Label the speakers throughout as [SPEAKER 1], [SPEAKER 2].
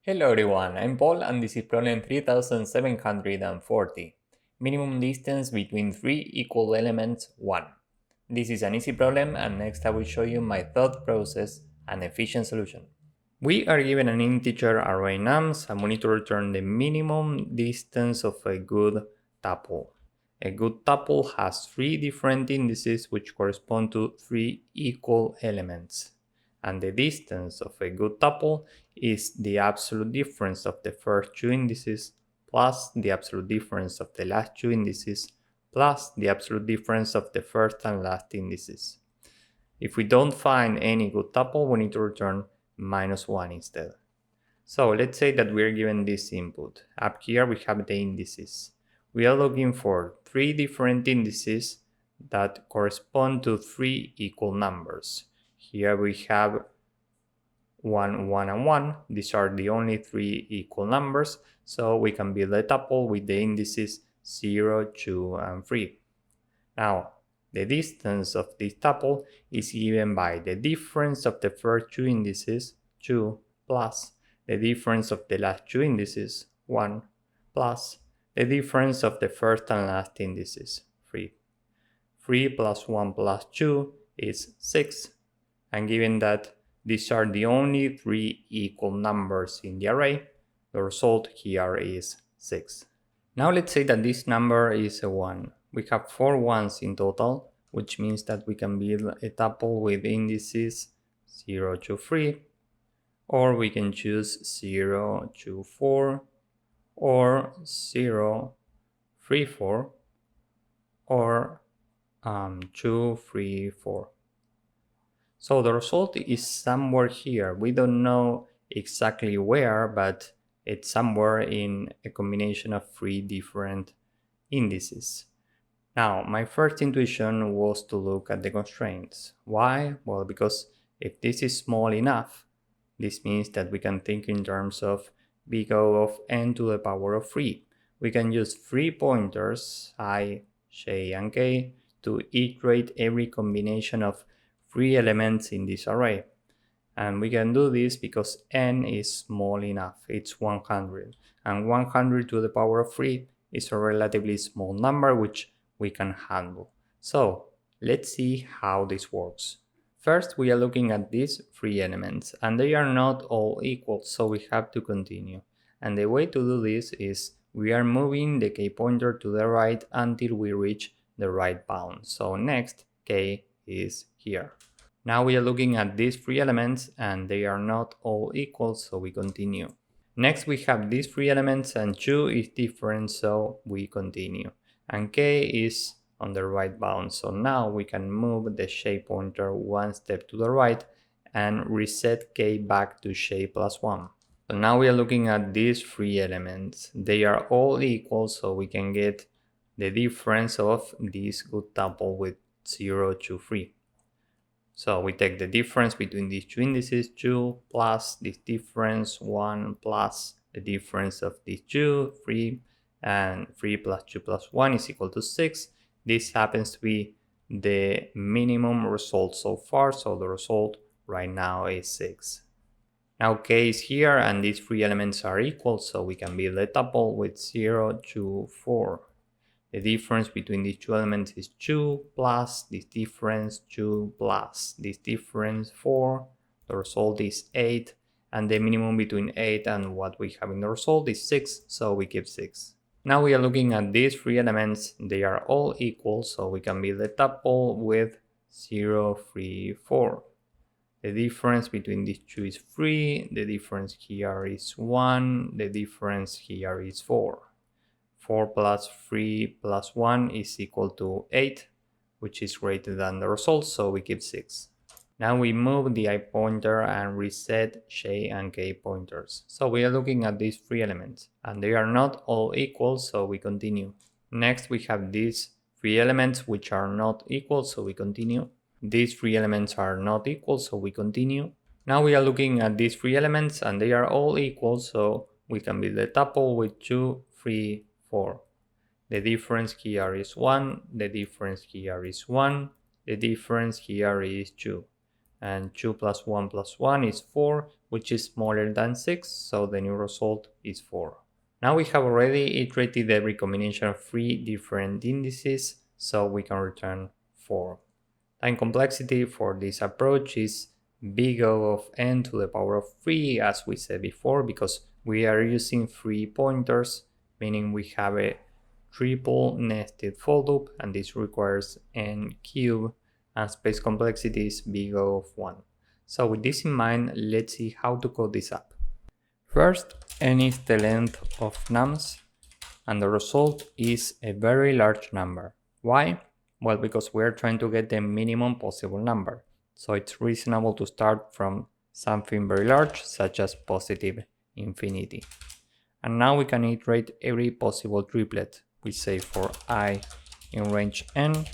[SPEAKER 1] Hello everyone, I'm Paul and this is problem 3740. Minimum distance between three equal elements 1. This is an easy problem and next I will show you my thought process and efficient solution. We are given an integer array nums and we need to return the minimum distance of a good tuple. A good tuple has three different indices which correspond to three equal elements. And the distance of a good tuple is the absolute difference of the first two indices plus the absolute difference of the last two indices plus the absolute difference of the first and last indices. If we don't find any good tuple, we need to return -1 instead. So let's say that we're given this input. Up here we have the indices. We are looking for three different indices that correspond to three equal numbers. Here we have 1, 1, and 1. These are the only three equal numbers, so we can build a tuple with the indices 0, 2, and 3. Now, the distance of this tuple is given by the difference of the first two indices, 2, plus the difference of the last two indices, 1, plus the difference of the first and last indices, 3. 3 plus 1 plus 2 is 6, and given that these are the only three equal numbers in the array, the result here is 6. Now let's say that this number is a 1. We have 4 ones in total, which means that we can build a tuple with indices 0 to 3, or we can choose 0 to 4, or 0, 3, 4, or 2, 3, 4. So the result is somewhere here. We don't know exactly where, but it's somewhere in a combination of three different indices. Now, my first intuition was to look at the constraints. Why? Well, because if this is small enough, this means that we can think in terms of big O of n to the power of 3. We can use 3 pointers, I, j, and k, to iterate every combination of 3 elements in this array. And we can do this because n is small enough, it's 100. And 100 to the power of 3 is a relatively small number which we can handle. So let's see how this works. First, we are looking at these 3 elements, and they are not all equal, so we have to continue. And the way to do this is we are moving the k pointer to the right until we reach the right bound. So next, k is here. Now we are looking at these 3 elements and they are not all equal, so we continue. Next we have these 3 elements and 2 is different, so we continue. And k is on the right bound, so now we can move the j pointer one step to the right and reset k back to j plus 1. So now we are looking at these 3 elements. They are all equal, so we can get the difference of this good tuple with 0 to 3. So we take the difference between these two indices, 2 plus this difference, 1 plus the difference of these 2, 3, and 3 plus 2 plus 1 is equal to 6. This happens to be the minimum result so far, so the result right now is 6. Now k is here and these 3 elements are equal, so we can build a tuple with 0 to 4. The difference between these two elements is 2 plus this difference, 2 plus this difference, 4. The result is 8, and the minimum between 8 and what we have in the result is 6, so we keep 6. Now we are looking at these 3 elements. They are all equal, so we can build a tuple with 0, 3, 4. The difference between these two is 3, the difference here is 1, the difference here is 4. 4 plus 3 plus 1 is equal to 8, which is greater than the result, so we keep 6. Now we move the I pointer and reset j and k pointers. So we are looking at these 3 elements, and they are not all equal, so we continue. Next we have these 3 elements which are not equal, so we continue. These 3 elements are not equal, so we continue. Now we are looking at these 3 elements, and they are all equal, so we can build a tuple with 2, 3, 4. The difference here is 1, the difference here is 1, the difference here is 2. and 2 plus 1 plus 1 is 4, which is smaller than 6, so the new result is 4. Now we have already iterated every combination of 3 different indices, so we can return 4. Time complexity for this approach is big O of n to the power of 3, as we said before, because we are using 3 pointers, meaning we have a triple nested for loop, and this requires n cubed, and space complexity is big O of 1. So with this in mind, let's see how to code this up. First, n is the length of nums, and the result is a very large number. Why? Well, because we are trying to get the minimum possible number. So it's reasonable to start from something very large, such as positive infinity. And now we can iterate every possible triplet. We say for I in range n,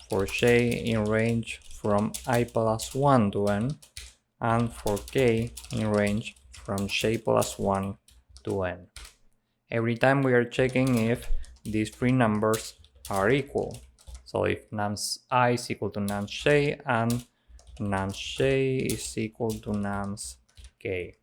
[SPEAKER 1] for j in range from I plus 1 to n, and for k in range from j plus 1 to n. Every time we are checking if these three numbers are equal. So if nums I is equal to nums j and nums j is equal to nums k.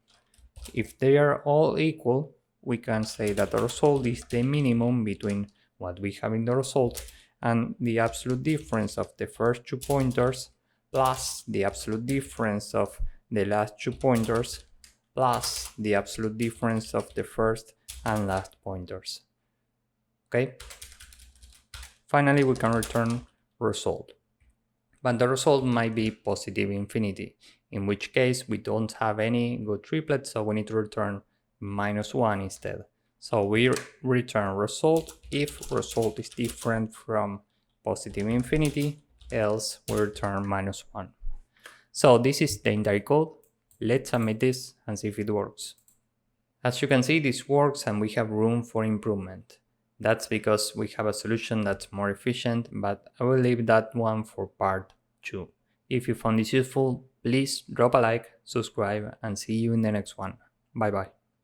[SPEAKER 1] If they are all equal, we can say that the result is the minimum between what we have in the result and the absolute difference of the first 2 pointers plus the absolute difference of the last 2 pointers plus the absolute difference of the first and last pointers. Okay? Finally, we can return result. But the result might be positive infinity, in which case we don't have any good triplet, so we need to return -1 instead. So we return result if result is different from positive infinity, else we return -1. So this is the entire code. Let's submit this and see if it works. As you can see, this works and we have room for improvement. That's because we have a solution that's more efficient, but I will leave that one for part 2. If you found this useful, please drop a like, subscribe, and see you in the next one. Bye bye.